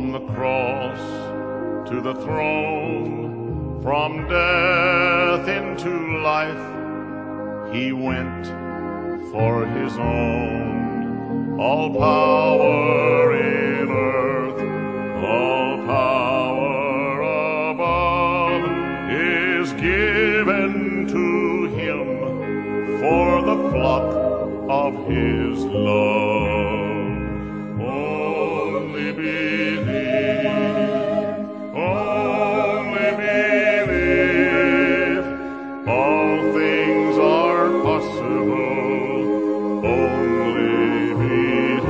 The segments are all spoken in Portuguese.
From the cross to the throne, from death into life, he went for his own. All power in earth, all power above is given to him for the flock of his love. Only believe, only believe, all things are possible, only believe.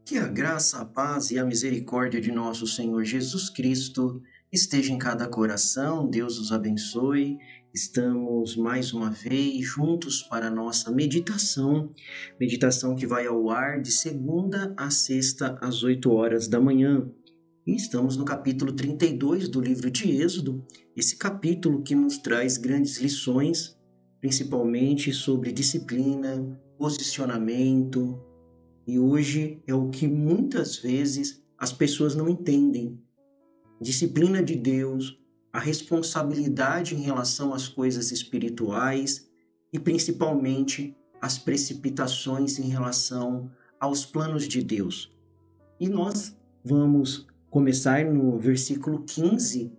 Que a graça, a paz e a misericórdia de nosso Senhor Jesus Cristo esteja em cada coração. Deus os abençoe. Estamos mais uma vez juntos para a nossa meditação que vai ao ar de segunda a sexta às 8 horas da manhã. E estamos no capítulo 32 do livro de Êxodo, esse capítulo que nos traz grandes lições, principalmente sobre disciplina, posicionamento, e hoje é o que muitas vezes as pessoas não entendem. Disciplina de Deus, a responsabilidade em relação às coisas espirituais e principalmente as precipitações em relação aos planos de Deus. E nós vamos começar no versículo 15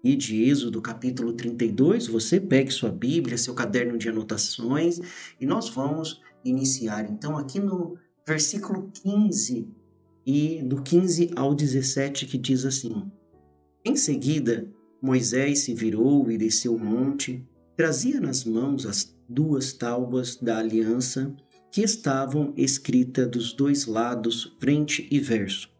e de Êxodo, capítulo 32. Você pegue sua Bíblia, seu caderno de anotações e nós vamos iniciar então aqui no versículo 15 e do 15 ao 17, que diz assim: Em seguida, Moisés se virou e desceu o monte, trazia nas mãos as 2 tábuas da aliança que estavam escritas dos 2 lados, frente e verso.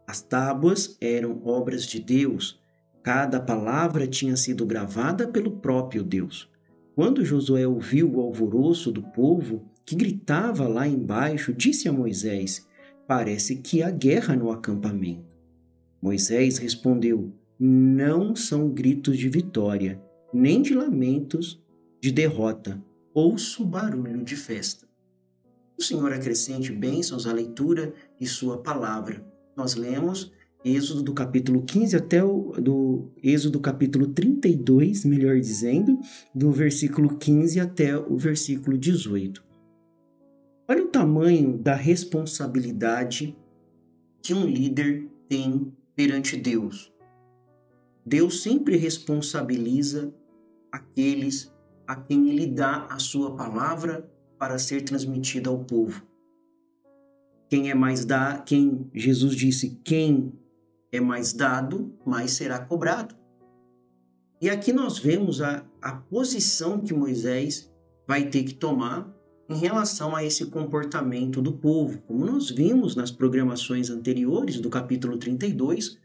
As tábuas eram obras de Deus, cada palavra tinha sido gravada pelo próprio Deus. Quando Josué ouviu o alvoroço do povo, que gritava lá embaixo, disse a Moisés: Parece que há guerra no acampamento. Moisés respondeu: Não são gritos de vitória, nem de lamentos de derrota. Ouço barulho de festa. O Senhor acrescente bênçãos à leitura de sua palavra. Nós lemos Êxodo do capítulo 15 até do Êxodo capítulo 32, melhor dizendo, do versículo 15 até o versículo 18. Olha o tamanho da responsabilidade que um líder tem perante Deus. Deus sempre responsabiliza aqueles a quem Ele dá a sua palavra para ser transmitida ao povo. Quem Jesus disse, quem é mais dado, mais será cobrado. E aqui nós vemos a posição que Moisés vai ter que tomar em relação a esse comportamento do povo. Como nós vimos nas programações anteriores do capítulo 32,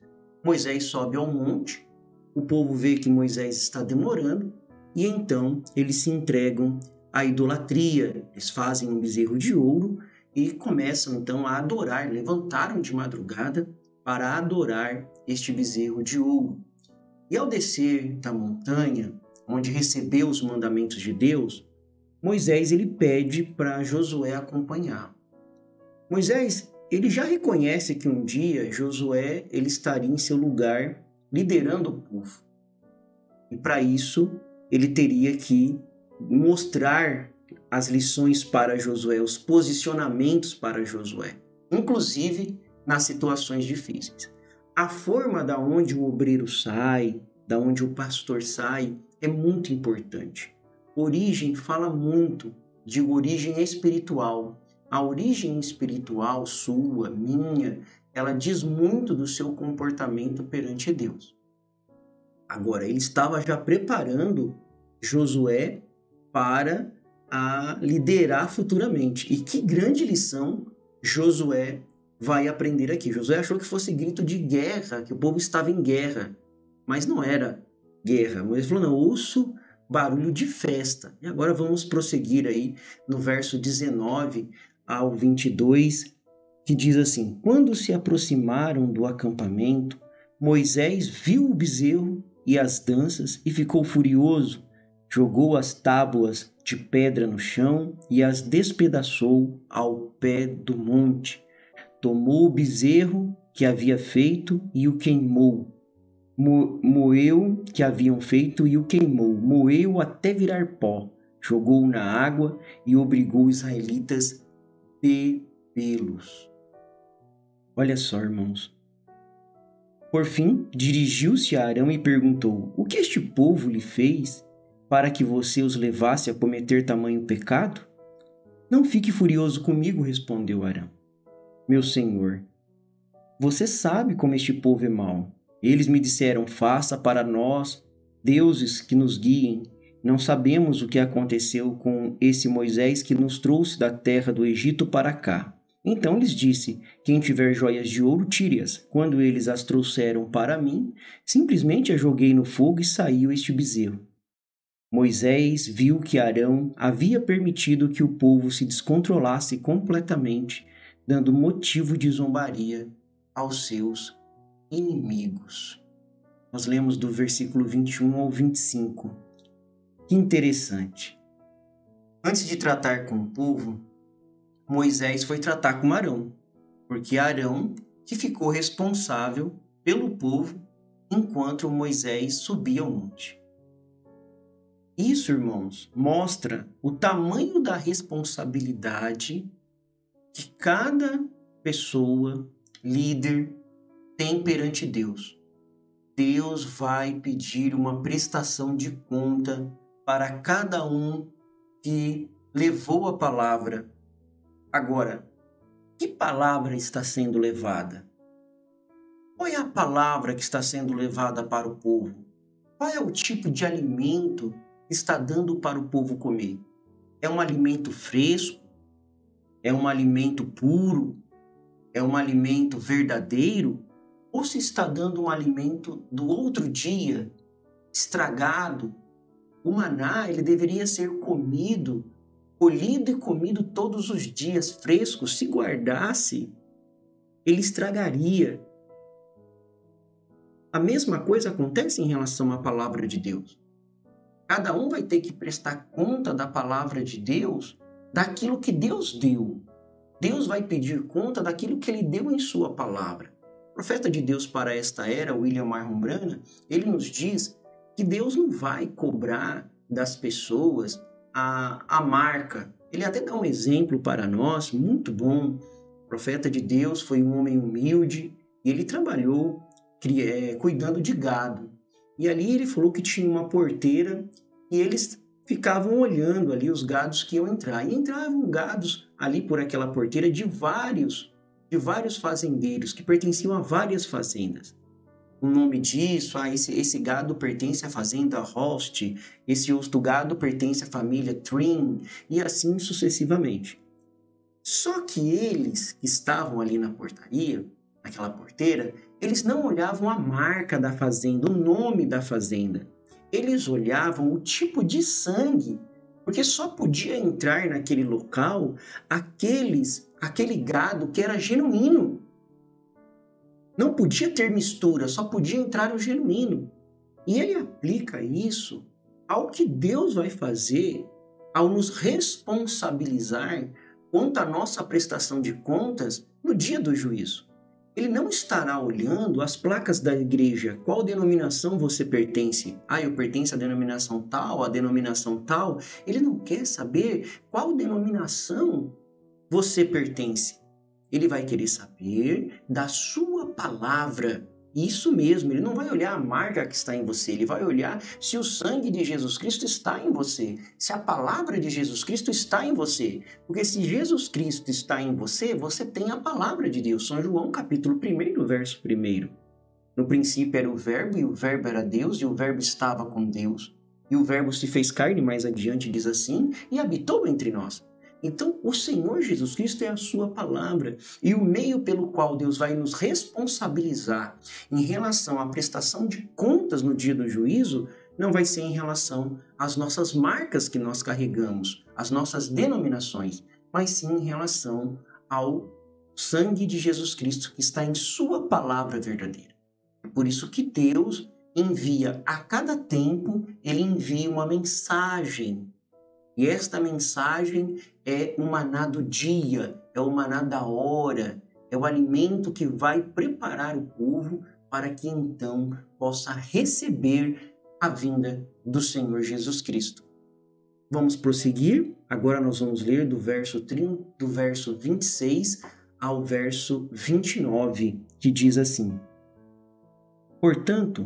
Moisés sobe ao monte, o povo vê que Moisés está demorando e então eles se entregam à idolatria. Eles fazem um bezerro de ouro e começam então a adorar, levantaram de madrugada para adorar este bezerro de ouro. E ao descer da montanha, onde recebeu os mandamentos de Deus, Moisés ele pede para Josué acompanhar. Moisés ele já reconhece que um dia Josué ele estaria em seu lugar liderando o povo. E para isso ele teria que mostrar as lições para Josué, os posicionamentos para Josué, inclusive nas situações difíceis. A forma da onde o obreiro sai, da onde o pastor sai, é muito importante. Origem fala muito de origem espiritual. A origem espiritual sua, minha, ela diz muito do seu comportamento perante Deus. Agora, ele estava já preparando Josué para liderar futuramente. E que grande lição Josué vai aprender aqui. Josué achou que fosse grito de guerra, que o povo estava em guerra. Mas não era guerra. Moisés falou, não, ouço barulho de festa. E agora vamos prosseguir aí no verso 19 ao 22, que diz assim: Quando se aproximaram do acampamento, Moisés viu o bezerro e as danças e ficou furioso. Jogou as tábuas de pedra no chão e as despedaçou ao pé do monte. Tomou o bezerro que havia feito e o queimou. Moeu que haviam feito e o queimou. Moeu até virar pó. Jogou na água e obrigou os israelitas a bebê-los. Olha só, irmãos. Por fim, dirigiu-se a Arão e perguntou: O que este povo lhe fez para que você os levasse a cometer tamanho pecado? Não fique furioso comigo, respondeu Arão. Meu senhor, você sabe como este povo é mau. Eles me disseram: faça para nós deuses que nos guiem. Não sabemos o que aconteceu com esse Moisés que nos trouxe da terra do Egito para cá. Então lhes disse: quem tiver joias de ouro, tire-as. Quando eles as trouxeram para mim, simplesmente as joguei no fogo e saiu este bezerro. Moisés viu que Arão havia permitido que o povo se descontrolasse completamente, dando motivo de zombaria aos seus inimigos. Nós lemos do versículo 21 ao 25. Que interessante. Antes de tratar com o povo, Moisés foi tratar com Arão, porque Arão que ficou responsável pelo povo enquanto Moisés subia ao monte. Isso, irmãos, mostra o tamanho da responsabilidade que cada pessoa, líder, tem perante Deus. Deus vai pedir uma prestação de conta para cada um que levou a palavra. Agora, que palavra está sendo levada? Qual é a palavra que está sendo levada para o povo? Qual é o tipo de alimento que está dando para o povo comer? É um alimento fresco? É um alimento puro? É um alimento verdadeiro? Ou se está dando um alimento do outro dia, estragado? O maná, ele deveria ser comido, colhido e comido todos os dias, fresco. Se guardasse, ele estragaria. A mesma coisa acontece em relação à palavra de Deus. Cada um vai ter que prestar conta da palavra de Deus, daquilo que Deus deu. Deus vai pedir conta daquilo que Ele deu em sua palavra. O profeta de Deus para esta era, William Marron Branham, ele nos diz que Deus não vai cobrar das pessoas a marca. Ele até dá um exemplo para nós, muito bom. O profeta de Deus foi um homem humilde e ele trabalhou cuidando de gado. E ali ele falou que tinha uma porteira e eles ficavam olhando ali os gados que iam entrar. E entravam gados ali por aquela porteira de vários fazendeiros que pertenciam a várias fazendas. O nome disso, esse gado pertence à fazenda Holst, esse outro gado pertence à família Trim, e assim sucessivamente. Só que eles que estavam ali na portaria, naquela porteira, eles não olhavam a marca da fazenda, o nome da fazenda. Eles olhavam o tipo de sangue, porque só podia entrar naquele local aquele gado que era genuíno. Não podia ter mistura, só podia entrar o genuíno. E ele aplica isso ao que Deus vai fazer ao nos responsabilizar quanto à nossa prestação de contas no dia do juízo. Ele não estará olhando as placas da igreja, qual denominação você pertence. Eu pertenço à denominação tal, à denominação tal. Ele não quer saber qual denominação você pertence. Ele vai querer saber da sua palavra. Isso mesmo, ele não vai olhar a marca que está em você, ele vai olhar se o sangue de Jesus Cristo está em você, se a palavra de Jesus Cristo está em você. Porque se Jesus Cristo está em você, você tem a palavra de Deus. São João capítulo 1, verso 1. No princípio era o verbo, e o verbo era Deus, e o verbo estava com Deus. E o verbo se fez carne, mais adiante diz assim, e habitou entre nós. Então, o Senhor Jesus Cristo é a sua palavra, e o meio pelo qual Deus vai nos responsabilizar em relação à prestação de contas no dia do juízo não vai ser em relação às nossas marcas que nós carregamos, às nossas denominações, mas sim em relação ao sangue de Jesus Cristo que está em sua palavra verdadeira. É por isso que Deus envia a cada tempo, ele envia uma mensagem. E esta mensagem é o maná do dia, é o maná da hora, é o alimento que vai preparar o povo para que então possa receber a vinda do Senhor Jesus Cristo. Vamos prosseguir. Agora nós vamos ler do verso 26 ao verso 29, que diz assim: Portanto,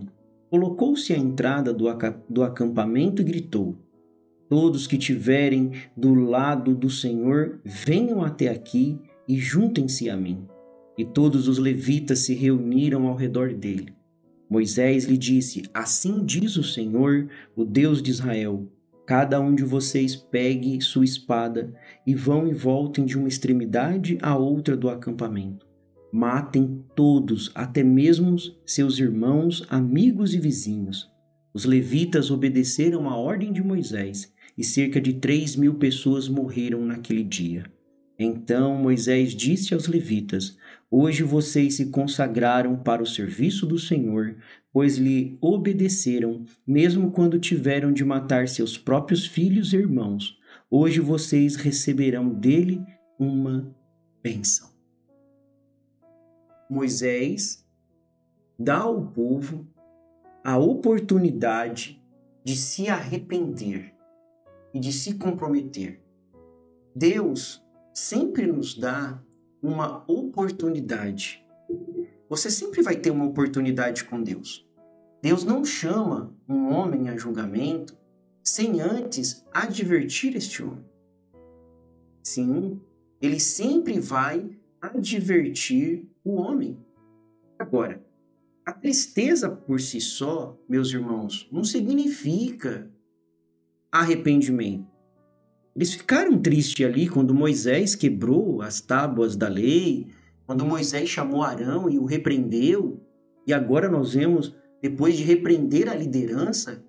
colocou-se à entrada do acampamento e gritou: Todos que tiverem do lado do Senhor, venham até aqui e juntem-se a mim. E todos os levitas se reuniram ao redor dele. Moisés lhe disse: Assim diz o Senhor, o Deus de Israel: Cada um de vocês pegue sua espada e vão e voltem de uma extremidade à outra do acampamento. Matem todos, até mesmo seus irmãos, amigos e vizinhos. Os levitas obedeceram à ordem de Moisés, e cerca de 3.000 pessoas morreram naquele dia. Então Moisés disse aos levitas: Hoje vocês se consagraram para o serviço do Senhor, pois lhe obedeceram, mesmo quando tiveram de matar seus próprios filhos e irmãos. Hoje vocês receberão dele uma bênção. Moisés dá ao povo a oportunidade de se arrepender e de se comprometer. Deus sempre nos dá uma oportunidade. Você sempre vai ter uma oportunidade com Deus. Deus não chama um homem a julgamento sem antes advertir este homem. Sim, ele sempre vai advertir o homem. Agora, a tristeza por si só, meus irmãos, não significa arrependimento. Eles ficaram tristes ali quando Moisés quebrou as tábuas da lei, quando Moisés chamou Arão e o repreendeu, e agora nós vemos, depois de repreender a liderança,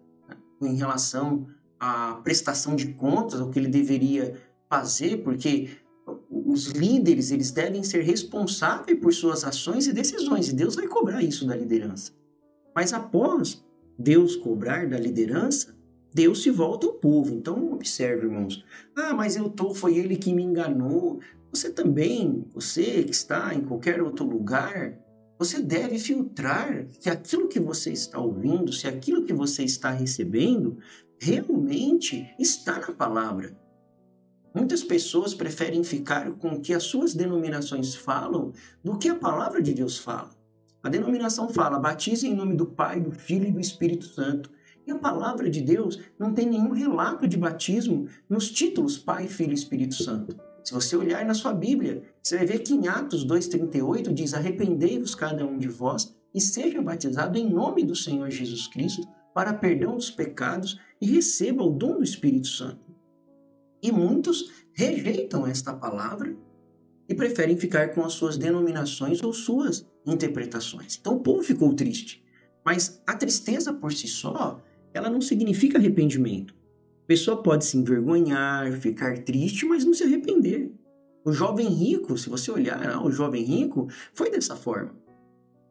em relação à prestação de contas, o que ele deveria fazer, porque os líderes, eles devem ser responsáveis por suas ações e decisões, e Deus vai cobrar isso da liderança. Mas após Deus cobrar da liderança, Deus se volta ao povo. Então, observe, irmãos. Mas foi ele que me enganou. Você também, você que está em qualquer outro lugar, você deve filtrar que aquilo que você está ouvindo, se aquilo que você está recebendo, realmente está na palavra. Muitas pessoas preferem ficar com o que as suas denominações falam do que a palavra de Deus fala. A denominação fala: batize em nome do Pai, do Filho e do Espírito Santo. E a palavra de Deus não tem nenhum relato de batismo nos títulos Pai, Filho e Espírito Santo. Se você olhar na sua Bíblia, você vai ver que em Atos 2,38 diz: arrependei-vos cada um de vós e seja batizado em nome do Senhor Jesus Cristo para perdão dos pecados e receba o dom do Espírito Santo. E muitos rejeitam esta palavra e preferem ficar com as suas denominações ou suas interpretações. Então o povo ficou triste. Mas a tristeza por si só, ela não significa arrependimento. A pessoa pode se envergonhar, ficar triste, mas não se arrepender. O jovem rico, se você olhar, o jovem rico foi dessa forma.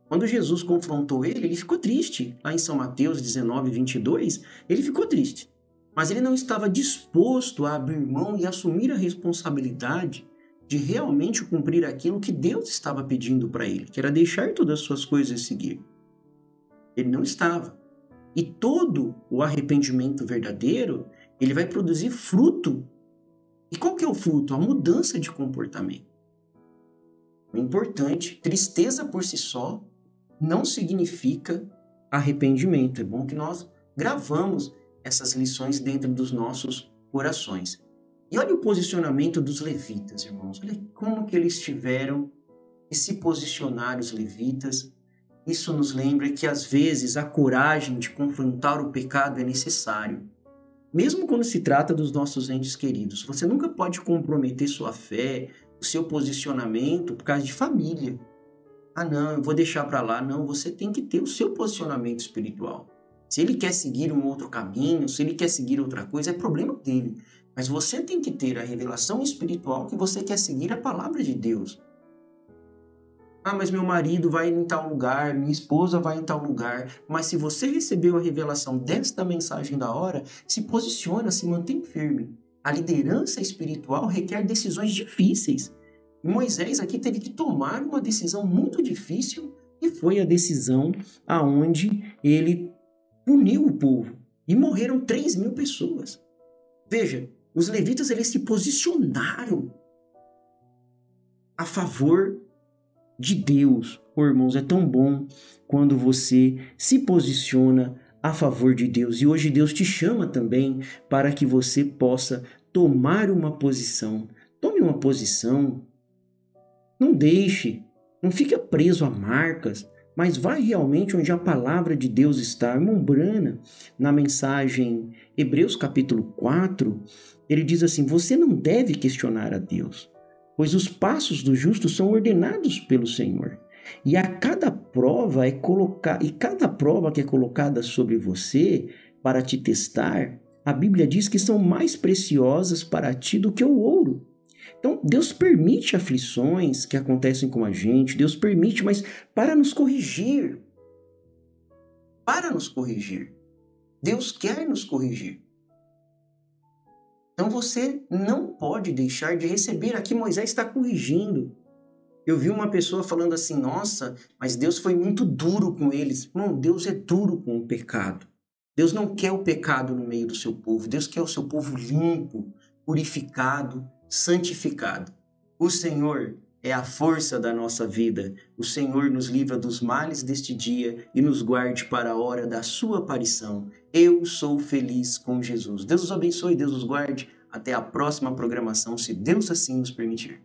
Quando Jesus confrontou ele ficou triste. Lá em São Mateus 19:22, ele ficou triste. Mas ele não estava disposto a abrir mão e assumir a responsabilidade de realmente cumprir aquilo que Deus estava pedindo para ele, que era deixar todas as suas coisas e seguir. Ele não estava. E todo o arrependimento verdadeiro, ele vai produzir fruto. E qual que é o fruto? A mudança de comportamento. O importante, tristeza por si só não significa arrependimento. É bom que nós gravamos essas lições dentro dos nossos corações. E olha o posicionamento dos levitas, irmãos. Olha como que eles tiveram que se posicionar, os levitas. Isso nos lembra que, às vezes, a coragem de confrontar o pecado é necessário. Mesmo quando se trata dos nossos entes queridos. Você nunca pode comprometer sua fé, o seu posicionamento por causa de família. Não, eu vou deixar para lá. Não, você tem que ter o seu posicionamento espiritual. Se ele quer seguir um outro caminho, se ele quer seguir outra coisa, é problema dele. Mas você tem que ter a revelação espiritual que você quer seguir a palavra de Deus. Ah, mas meu marido vai em tal lugar, minha esposa vai em tal lugar. Mas se você recebeu a revelação desta mensagem da hora, se posiciona, se mantém firme. A liderança espiritual requer decisões difíceis. E Moisés aqui teve que tomar uma decisão muito difícil, e foi a decisão aonde ele puniu o povo. E morreram 3.000 pessoas. Veja, os levitas eles se posicionaram a favor de Deus. Irmãos, é tão bom quando você se posiciona a favor de Deus. E hoje Deus te chama também para que você possa tomar uma posição. Tome uma posição. Não deixe, não fique preso a marcas, mas vai realmente onde a palavra de Deus está. Irmão Brana, na mensagem Hebreus capítulo 4, ele diz assim: você não deve questionar a Deus, pois os passos do justo são ordenados pelo Senhor. E cada prova que é colocada sobre você para te testar, a Bíblia diz que são mais preciosas para ti do que o ouro. Então, Deus permite aflições que acontecem com a gente, Deus permite, mas para nos corrigir. Para nos corrigir. Deus quer nos corrigir. Então, você não pode deixar de receber. Aqui Moisés está corrigindo. Eu vi uma pessoa falando assim: nossa, mas Deus foi muito duro com eles. Não, Deus é duro com o pecado. Deus não quer o pecado no meio do seu povo. Deus quer o seu povo limpo, purificado, santificado. O Senhor é a força da nossa vida. O Senhor nos livra dos males deste dia e nos guarde para a hora da sua aparição. Eu sou feliz com Jesus. Deus os abençoe, Deus os guarde. Até a próxima programação, se Deus assim nos permitir.